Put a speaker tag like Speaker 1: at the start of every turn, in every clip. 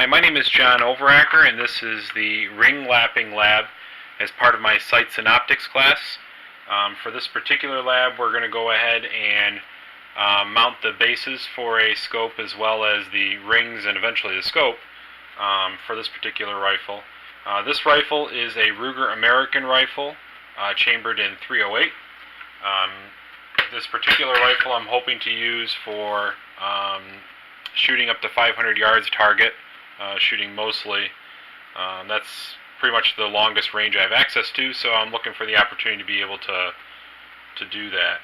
Speaker 1: Hi, my name is John Overacker, and this is the ring lapping lab as part of my Sights and Optics class. For this particular lab, we're going to go ahead and mount the bases for a scope as well as the rings and eventually the scope for this particular rifle. This rifle is a Ruger American rifle, chambered in .308. This particular rifle I'm hoping to use for shooting up to 500 yards target, shooting mostly. That's pretty much the longest range I have access to, so I'm looking for the opportunity to be able to do that.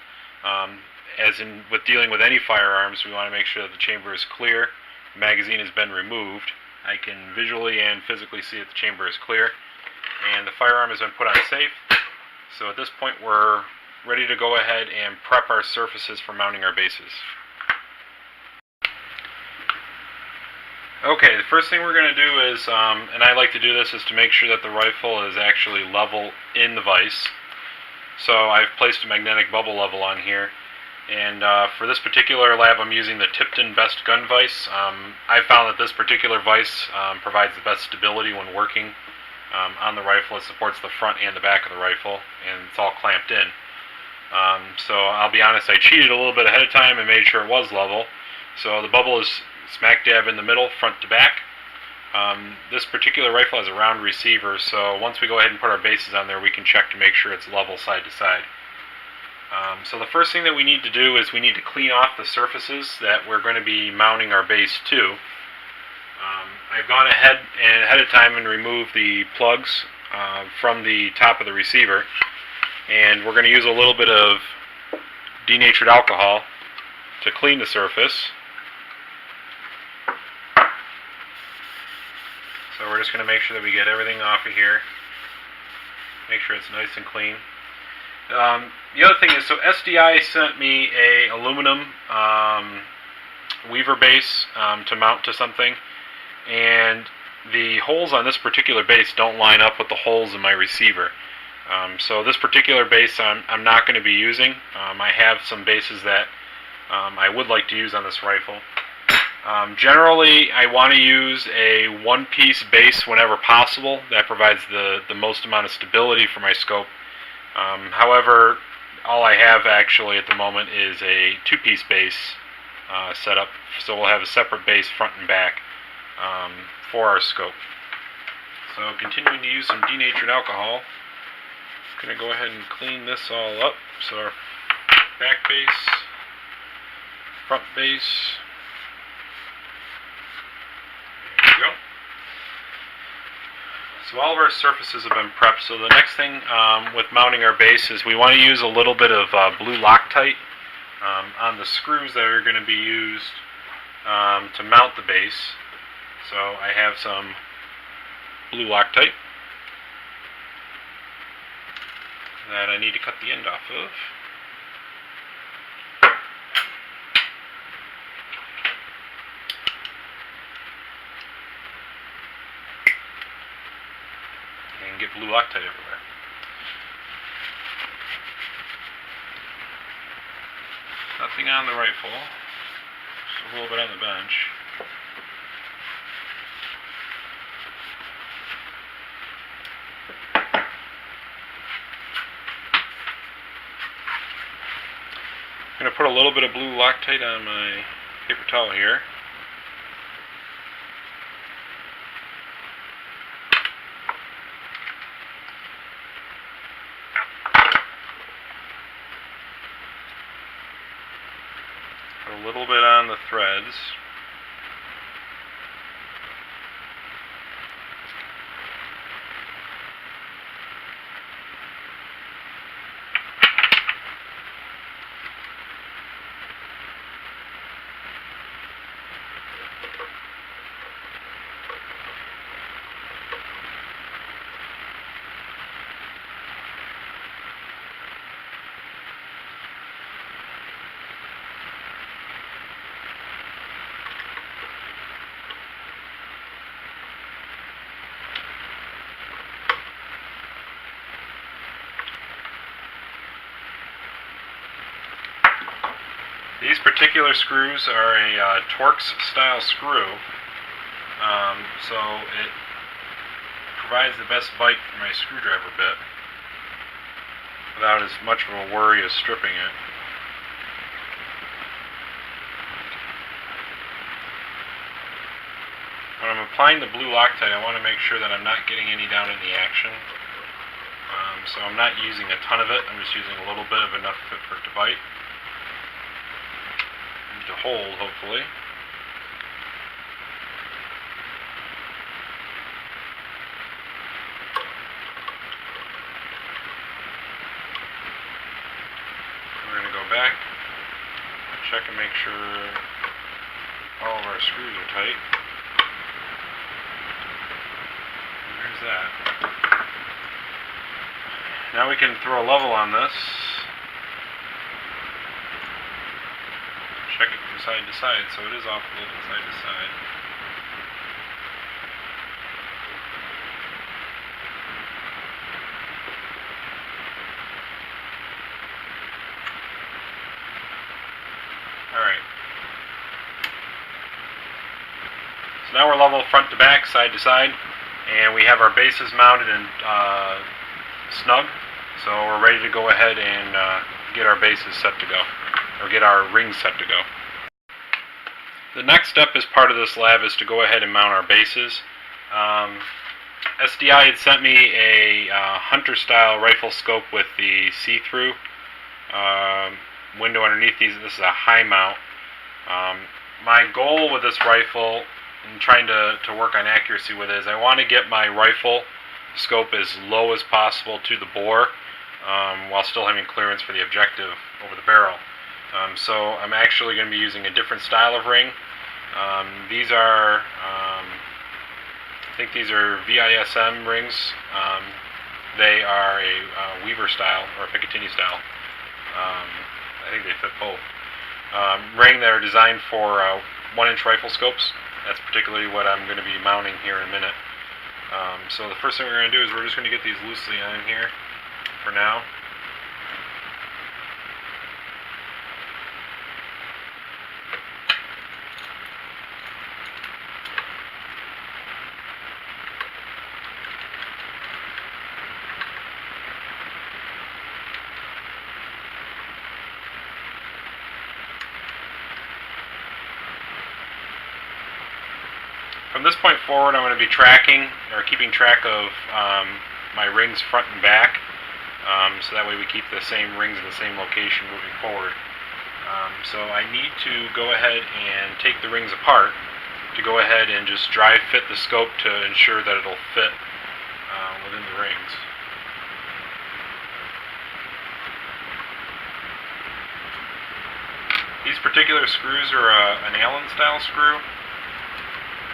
Speaker 1: As in with dealing with any firearms, we want to make sure that the chamber is clear, the magazine has been removed. I can visually and physically see that the chamber is clear, and the firearm has been put on safe. So at this point we're ready to go ahead and prep our surfaces for mounting our bases. Okay, the first thing we're going to do is, and I like to do this, is to make sure that the rifle is actually level in the vise. So I've placed a magnetic bubble level on here, and for this particular lab I'm using the Tipton Best Gun Vise. I found that this particular vise provides the best stability when working on the rifle. It supports the front and the back of the rifle, and it's all clamped in. So I'll be honest, I cheated a little bit ahead of time and made sure it was level. So the bubble is smack dab in the middle, front to back. This particular rifle has a round receiver, so once we go ahead and put our bases on there, we can check to make sure it's level side to side. So the first thing that we need to do is we need to clean off the surfaces that we're going to be mounting our base to. I've gone ahead of time and removed the plugs from the top of the receiver, and we're going to use a little bit of denatured alcohol to clean the surface. So we're just going to make sure that we get everything off of here, make sure it's nice and clean. The other thing is, so SDI sent me a aluminum weaver base to mount to something, and the holes on this particular base don't line up with the holes in my receiver. So this particular base I'm not going to be using. I have some bases that I would like to use on this rifle. Generally, I want to use a one-piece base whenever possible. That provides the most amount of stability for my scope. However, all I have actually at the moment is a two-piece base set up, so we'll have a separate base front and back for our scope. So continuing to use some denatured alcohol, I'm going to go ahead and clean this all up. So our back base, front base. So all of our surfaces have been prepped. So the next thing with mounting our base is we want to use a little bit of blue Loctite on the screws that are going to be used to mount the base. So I have some blue Loctite that I need to cut the end off of. And get blue Loctite everywhere. Nothing on the rifle, just a little bit on the bench. I'm going to put a little bit of blue Loctite on my paper towel here. A little bit on the threads. These particular screws are a Torx style screw. So it provides the best bite for my screwdriver bit without as much of a worry as stripping it. When I'm applying the blue Loctite, I want to make sure that I'm not getting any down in the action. So I'm not using a ton of it, I'm just using a little bit of enough for it to bite. And to hold, hopefully. We're going to go back, check and make sure all of our screws are tight. And there's that. Now we can throw a level on this. Check it from side to side, so it is off a little side to side. Alright. So now we're level front to back, side to side, and we have our bases mounted and snug. So we're ready to go ahead and get our bases set to go, or get our rings set to go. The next step as part of this lab is to go ahead and mount our bases. SDI had sent me a hunter-style rifle scope with the see-through window underneath these. This is a high mount. My goal with this rifle, and trying to work on accuracy with it, is I want to get my rifle scope as low as possible to the bore, while still having clearance for the objective over the barrel. So I'm actually going to be using a different style of ring. These are, I think these are VISM rings. They are a Weaver style, or a Picatinny style. I think they fit both. Ring that are designed for 1-inch rifle scopes. That's particularly what I'm going to be mounting here in a minute. So the first thing we're going to do is we're just going to get these loosely on here for now. From this point forward, I'm going to be tracking, or keeping track of my rings front and back, so that way we keep the same rings in the same location moving forward. So I need to go ahead and take the rings apart to go ahead and just dry fit the scope to ensure that it'll fit within the rings. These particular screws are an Allen style screw,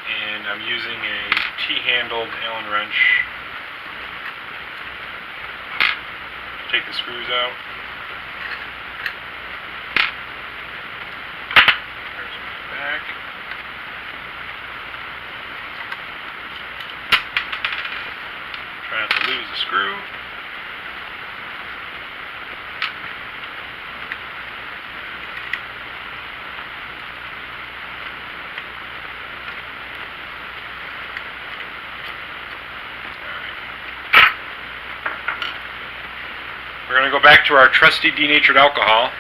Speaker 1: and I'm using a T-handled Allen wrench to take the screws out. There's my back. Try not to lose the screw. We're going to go back to our trusty denatured alcohol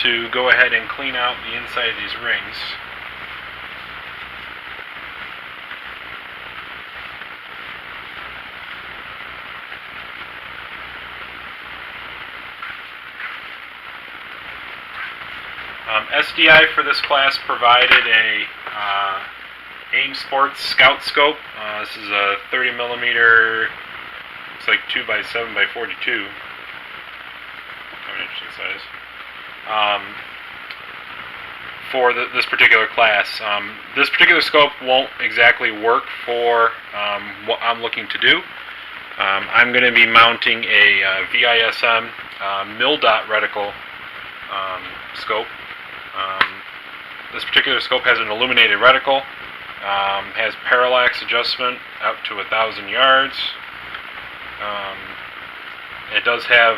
Speaker 1: to go ahead and clean out the inside of these rings. SDI for this class provided a AIM Sports Scout Scope. This is a 30mm, it's like 2x7x42. An interesting size. For this particular class. This particular scope won't exactly work for what I'm looking to do. I'm going to be mounting a VISM mil-dot reticle scope. This particular scope has an illuminated reticle, has parallax adjustment out to 1,000 yards. It does have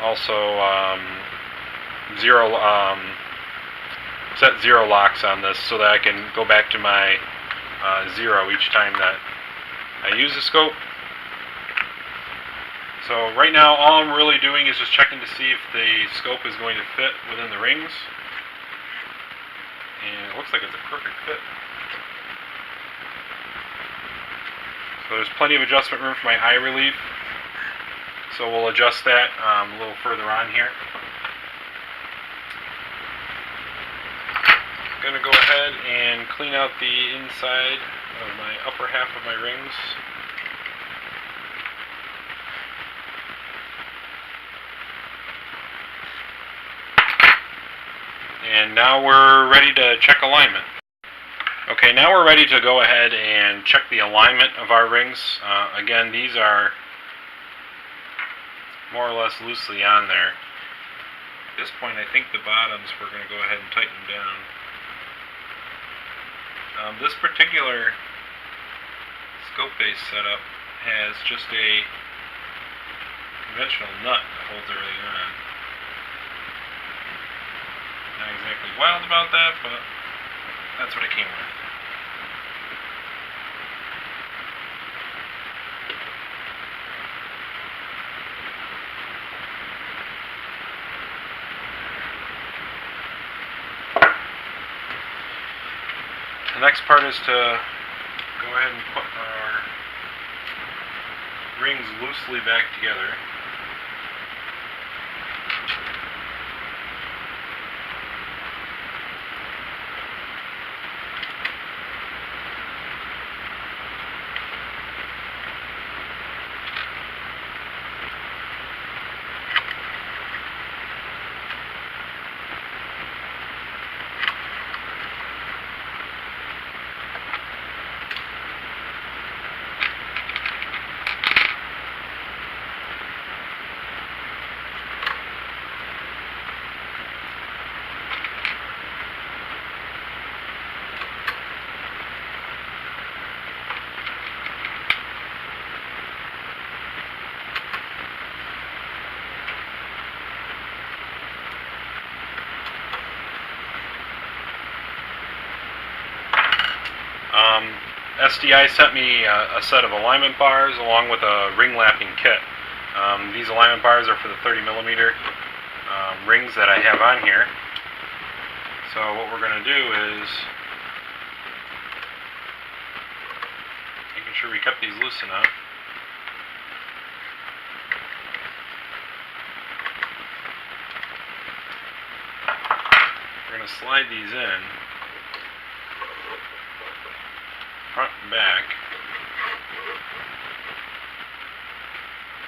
Speaker 1: also zero set 0 locks on this so that I can go back to my 0 each time that I use the scope. So right now all I'm really doing is just checking to see if the scope is going to fit within the rings. And it looks like it's a perfect fit. So there's plenty of adjustment room for my eye relief. So we'll adjust that a little further on here. I'm going to go ahead and clean out the inside of my upper half of my rings. And now we're ready to check alignment. Okay, now we're ready to go ahead and check the alignment of our rings. Again, these are more or less loosely on there. At this point, I think the bottoms, we're going to go ahead and tighten down. This particular scope base setup has just a conventional nut that holds everything on. Not exactly wild about that, but that's what it came with. The next part is to go ahead and put our rings loosely back together. SDI sent me a set of alignment bars along with a ring lapping kit. These alignment bars are for the 30mm rings that I have on here. So what we're going to do is, making sure we kept these loose enough. We're going to slide these in, front and back.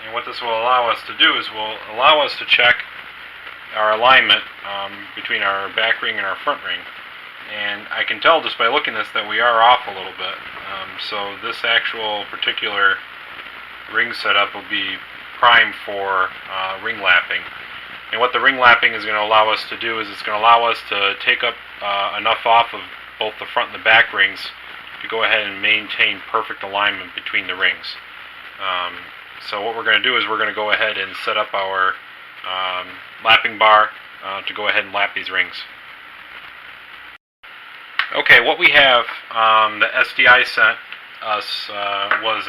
Speaker 1: And what this will allow us to do is will allow us to check our alignment between our back ring and our front ring. And I can tell just by looking at this that we are off a little bit. So this actual particular ring setup will be primed for ring lapping. And what the ring lapping is going to allow us to do is it's going to allow us to take up enough off of both the front and the back rings to go ahead and maintain perfect alignment between the rings. So what we're going to do is we're going to go ahead and set up our lapping bar to go ahead and lap these rings. Okay, what we have, the SDI sent us was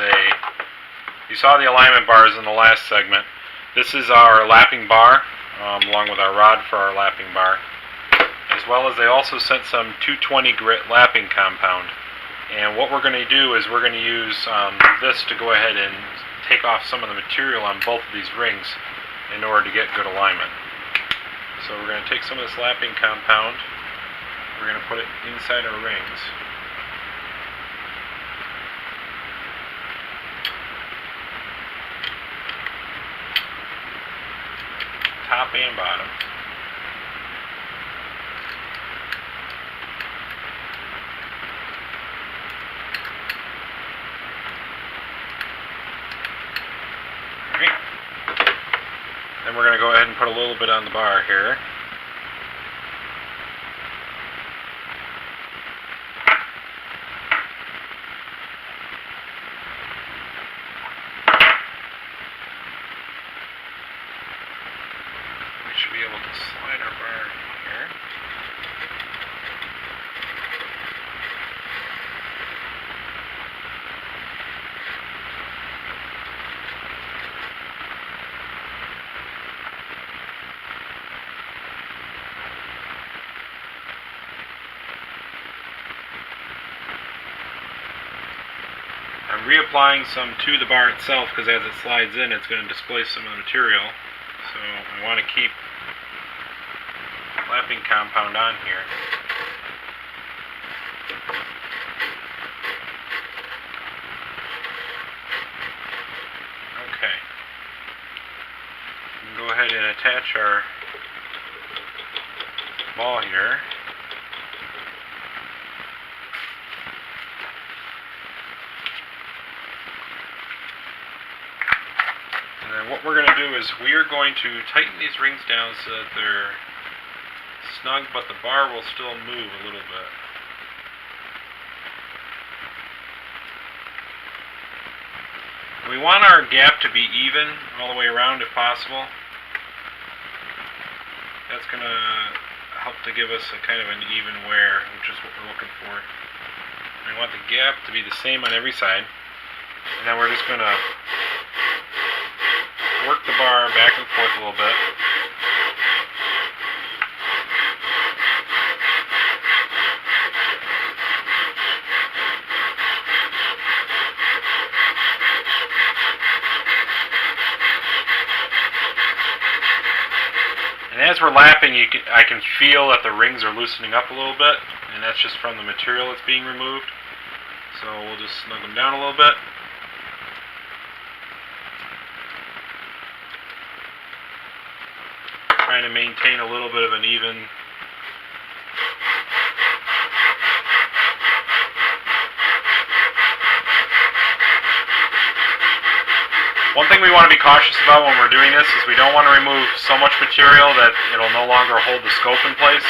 Speaker 1: you saw the alignment bars in the last segment. This is our lapping bar, along with our rod for our lapping bar, as well as they also sent some 220 grit lapping compound. And what we're going to do is we're going to use this to go ahead and take off some of the material on both of these rings in order to get good alignment. So we're going to take some of this lapping compound, we're going to put it inside our rings. Top and bottom. Then we're going to go ahead and put a little bit on the bar here. We should be able to slide our bar in here. reapplying some to the bar itself, because as it slides in, it's going to displace some of the material. So I want to keep lapping compound on here. Okay. We can go ahead and attach our ball here. And then what we're going to do is we are going to tighten these rings down so that they're snug, but the bar will still move a little bit. We want our gap to be even all the way around if possible. That's going to help to give us a kind of an even wear, which is what we're looking for. We want the gap to be the same on every side. And then we're just going to work the bar back and forth a little bit. And as we're lapping, I can feel that the rings are loosening up a little bit, and that's just from the material that's being removed. So we'll just snug them down a little bit. Trying to maintain a little bit of an even One thing we want to be cautious about when we're doing this is we don't want to remove so much material that it'll no longer hold the scope in place.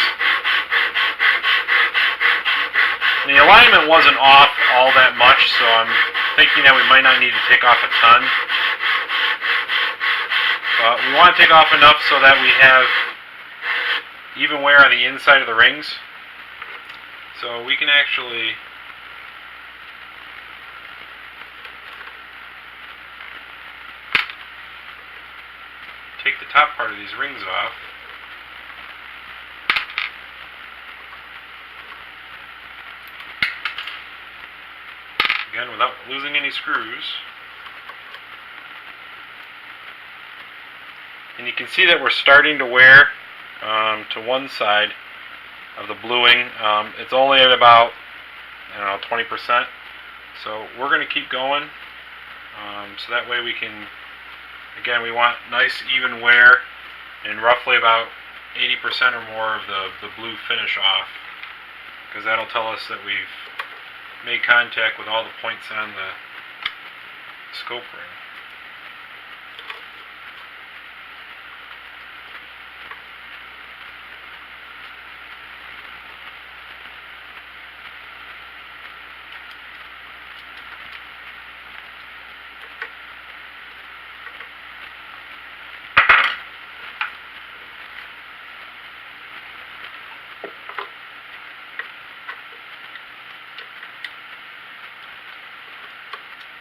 Speaker 1: And the alignment wasn't off all that much, so I'm thinking that we might not need to take off a ton. But we want to take off enough so that we have even wear on the inside of the rings. So we can actually take the top part of these rings off. Again, without losing any screws. And you can see that we're starting to wear to one side of the bluing. It's only at about, 20%. So we're going to keep going. So that way we can, again, we want nice even wear and roughly about 80% or more of the blue finish off, because that'll tell us that we've made contact with all the points on the scope ring.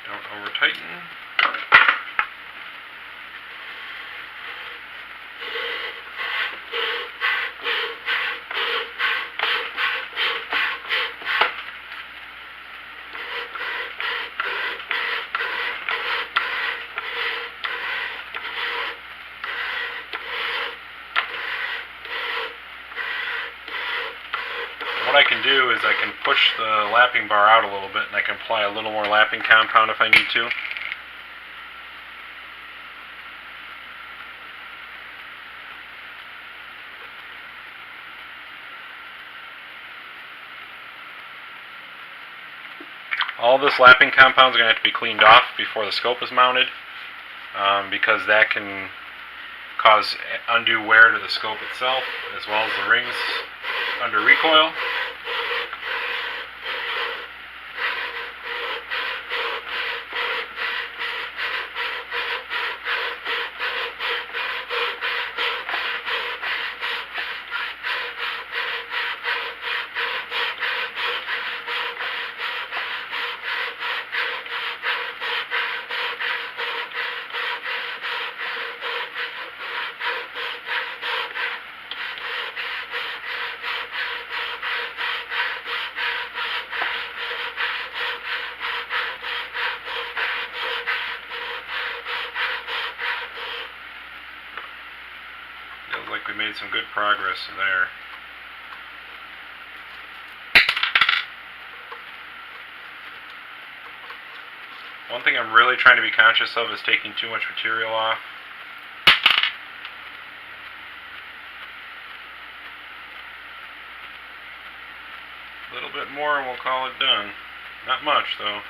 Speaker 1: Don't over tighten. What I can do is I can push the lapping bar out a little bit, and I can apply a little more lapping compound if I need to. All this lapping compound is going to have to be cleaned off before the scope is mounted, because that can cause undue wear to the scope itself, as well as the rings under recoil. we made some good progress there. One thing I'm really trying to be conscious of is taking too much material off. A little bit more and we'll call it done. Not much though.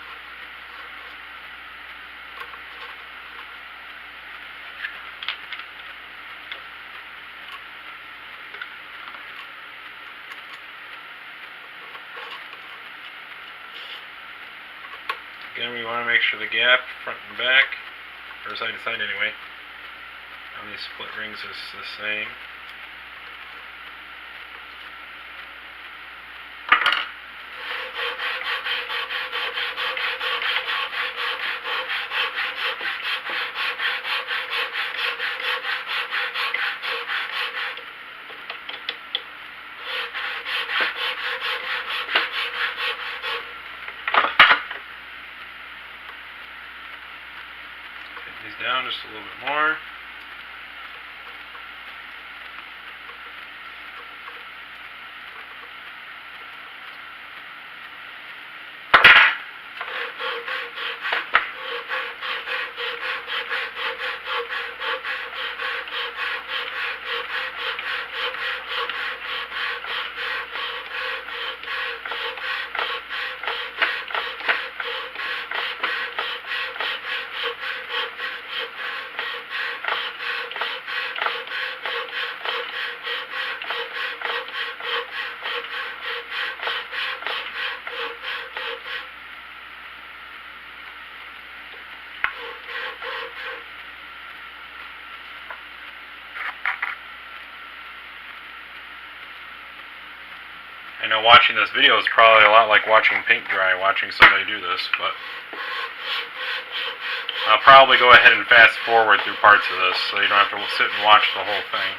Speaker 1: Again, we want to make sure the gap, front and back, or side to side anyway, on these split rings is the same. These down just a little bit more. I know watching this video is probably a lot like watching paint dry, watching somebody do this, but I'll probably go ahead and fast forward through parts of this so you don't have to sit and watch the whole thing.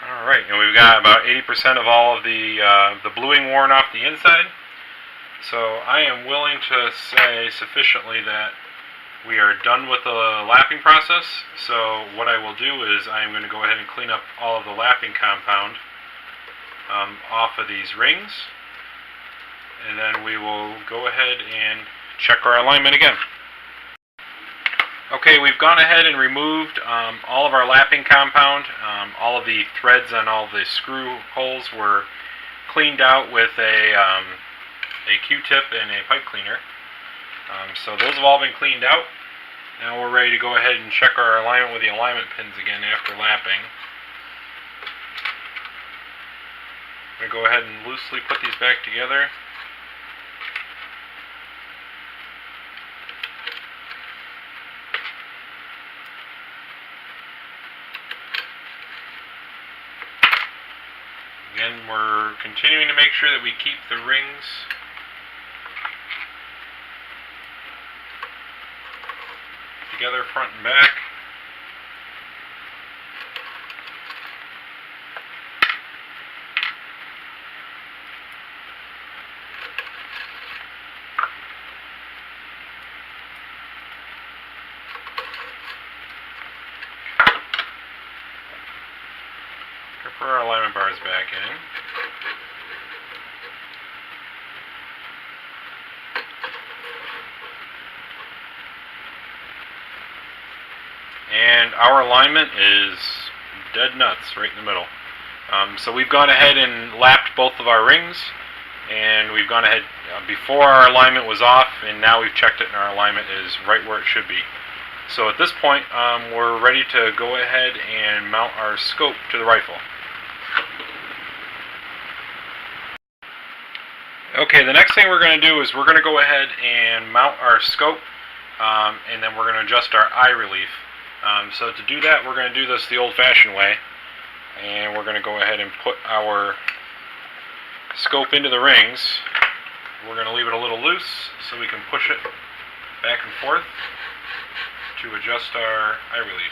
Speaker 1: Alright, and we've got about 80% of all of the bluing worn off the inside. So I am willing to say sufficiently that we are done with the lapping process. So what I will do is I am going to go ahead and clean up all of the lapping compound off of these rings. And then we will go ahead and check our alignment again. Okay, we've gone ahead and removed all of our lapping compound. All of the threads on all the screw holes were cleaned out with a Q-tip and a pipe cleaner. So those have all been cleaned out. Now we're ready to go ahead and check our alignment with the alignment pins again after lapping. I'm going to go ahead and loosely put these back together. Again, we're continuing to make sure that we keep the rings together front and back. Put our alignment bars back in. And our alignment is dead nuts right in the middle. So we've gone ahead and lapped both of our rings, and we've gone ahead before our alignment was off, and now we've checked it and our alignment is right where it should be. So at this point, we're ready to go ahead and mount our scope to the rifle. Okay, the next thing we're going to do is we're going to go ahead and mount our scope, and then we're going to adjust our eye relief. So to do that, we're going to do this the old-fashioned way, and we're going to go ahead and put our scope into the rings. loose so we can push it back and forth to adjust our eye relief.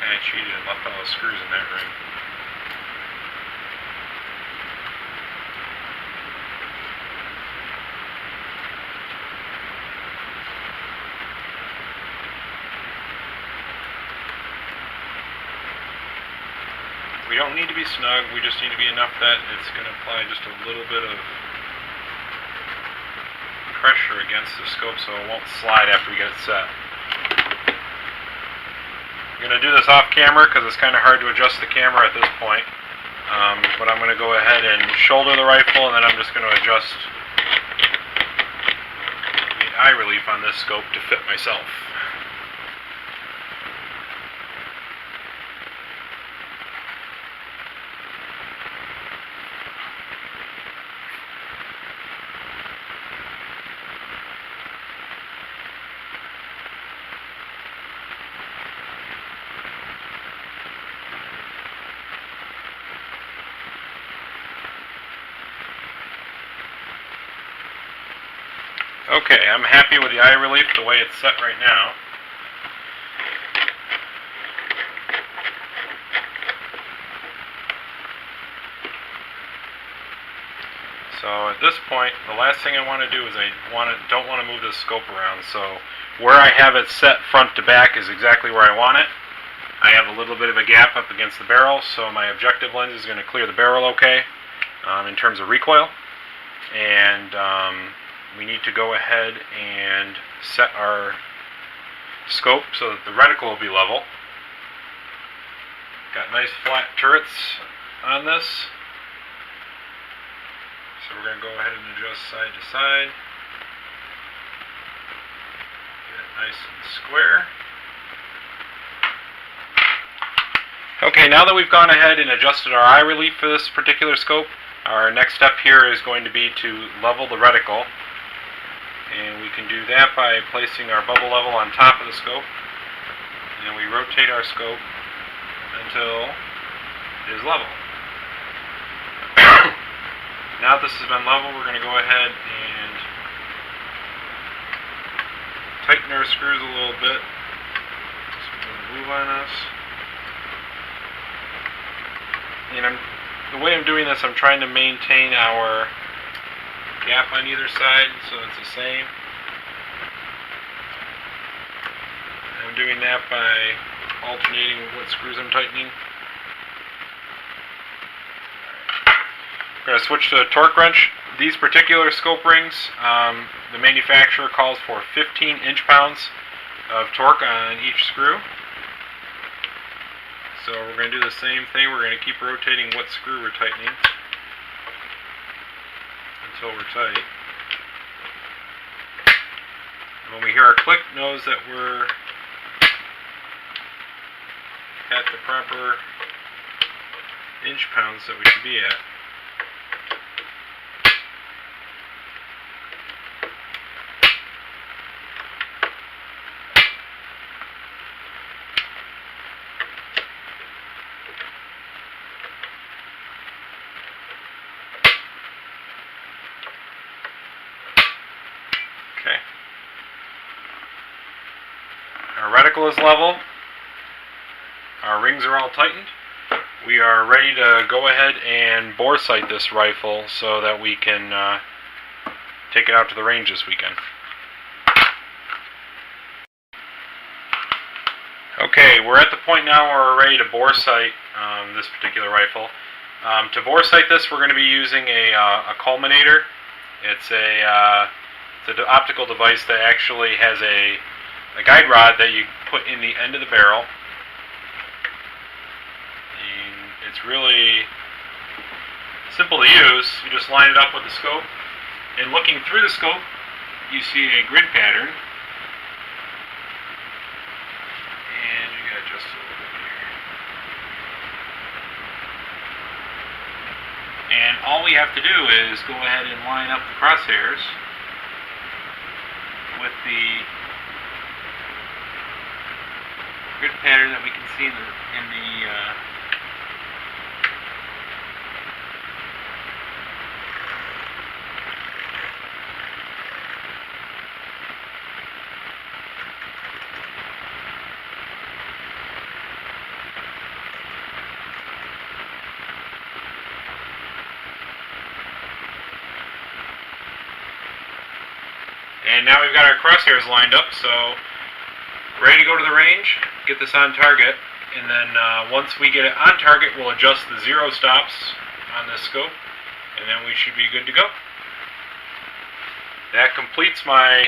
Speaker 1: I cheated and left all the screws in that ring. We don't need to be snug, we just need to be enough that it's going to apply just a little bit of pressure against the scope so it won't slide after we get it set. I'm going to do this off camera because it's kind of hard to adjust the camera at this point. But I'm going to go ahead and shoulder the rifle, and then I'm just going to adjust the eye relief on this scope to fit myself. Okay, I'm happy with the eye relief the way it's set right now. So at this point, the last thing I want to do is don't want to move this scope around. So where I have it set front to back is exactly where I want it. I have a little bit of a gap up against the barrel, so my objective lens is going to clear the barrel okay in terms of recoil. And we need to go ahead and set our scope so that the reticle will be level. Got nice flat turrets on this. So we're going to go ahead and adjust side to side. Get it nice and square. Okay, now that we've gone ahead and adjusted our eye relief for this particular scope, our next step here is going to be to level the reticle. And we can do that by placing our bubble level on top of the scope. And we rotate our scope until it is level. Now that this has been level, we're going to go ahead and tighten our screws a little bit. Some move on us. And the way I'm doing this, I'm trying to maintain our gap on either side so it's the same. I'm doing that by alternating what screws I'm tightening. I'm going to switch to a torque wrench. These particular scope rings, the manufacturer calls for 15 inch-pounds of torque on each screw. So we're going to do the same thing. We're going to keep rotating what screw we're tightening until we're tight. And when we hear a click, knows that we're at the proper inch-pounds that we should be at. Okay. Our reticle is level. Our rings are all tightened. We are ready to go ahead and bore sight this rifle so that we can take it out to the range this weekend. Okay, we're at the point now where we're ready to bore sight this particular rifle. To bore sight this, we're going to be using a culminator. It's an optical device that actually has a guide rod that you put in the end of the barrel. And it's really simple to use. You just line it up with the scope And looking through the scope, you see a grid pattern. And you gotta adjust it a little bit here. And all we have to do is go ahead and line up the crosshairs with the grid pattern that we can see in the And now we've got our crosshairs lined up, so ready to go to the range, get this on target, and then once we get it on target, we'll adjust the 0 stops on this scope, and then we should be good to go. That completes my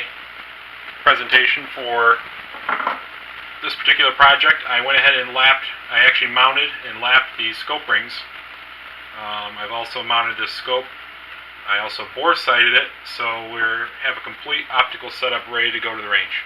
Speaker 1: presentation for this particular project. I went ahead and I actually mounted and lapped the scope rings. I've also mounted this scope. I also bore sighted it, so we have a complete optical setup ready to go to the range.